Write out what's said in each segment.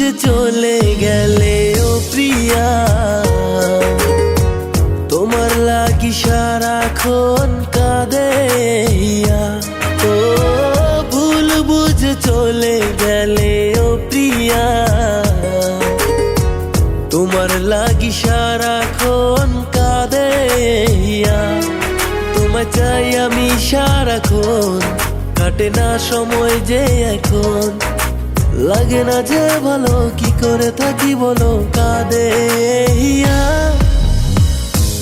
বুঝে চলে গেলে ও প্রিয়া, তোমার লাগি সারাক্ষণ কাঁদে হিয়া। ও ভুল বুঝে চলে গেলে ও প্রিয়া, তোমার লাগি সারাক্ষণ কাঁদে হিয়া। তোমায় চাই আমি সারাক্ষণ, কাটে না সময় যে এখন, লাগে না যে ভালো, কি করে থাকি বলো কাঁদে হিয়া।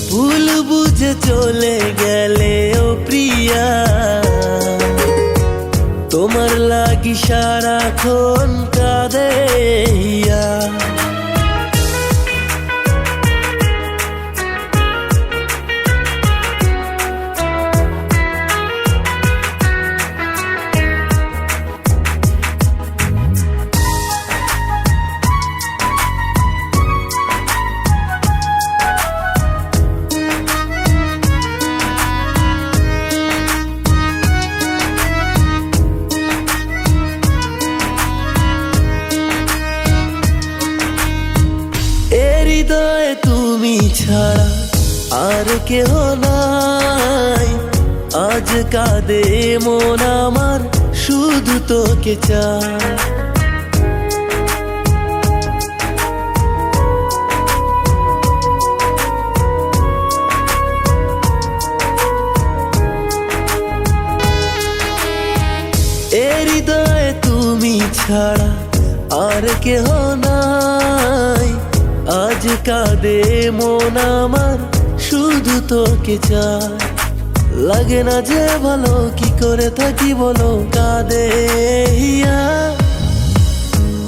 ভুল বুঝে চলে গেলে ও প্রিয়া, তোমার লাগি সারাক্ষণ কাঁদে হিয়া। হৃদয়ে তুমি ছাড়া আর কেহ নাই, আজ কাঁদে মন আমার শুধু তোকে চায়। হৃদয়ে তুমি ছাড়া আর কেহ নাই, আজ কাঁদে মন আমার শুধু তোকে চায়। লাগে না যে ভালো, কি করে থাকি বলো কাঁদে হিয়া।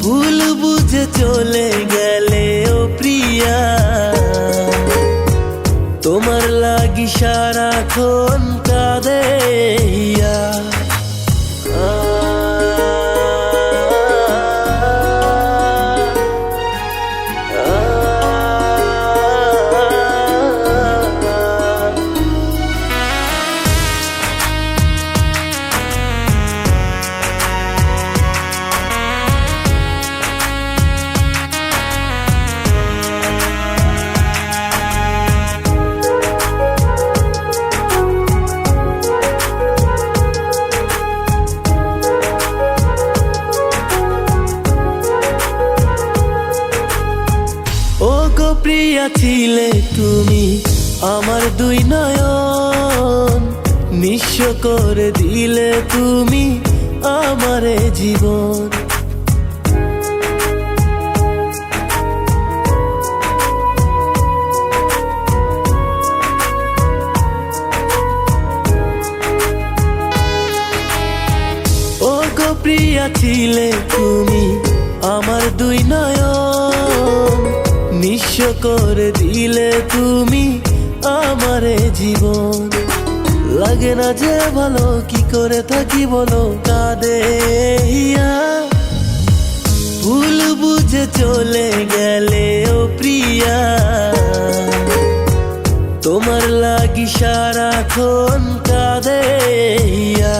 ভুল বুঝে চলে গেলে ও প্রিয়া, তোমার লাগি সারাক্ষণ কাঁদে হিয়া। প্রিয়া ছিলে তুমি আমার দুই নয়ন, নিঃস্ব করে দিলে তুমি আমারে জীবন। ও গো প্রিয়া ছিলে তুমি আমার দুই নয়ন, নিঃস্ব করে দিলে তুমি আমারে জীবন। লাগে না যে ভালো, কি করে থাকি বলো কাঁদে হিয়া। ভুল বুঝে চলে গেলে ও প্রিয়া, তোমার লাগি সারাক্ষণ কাঁদে হিয়া।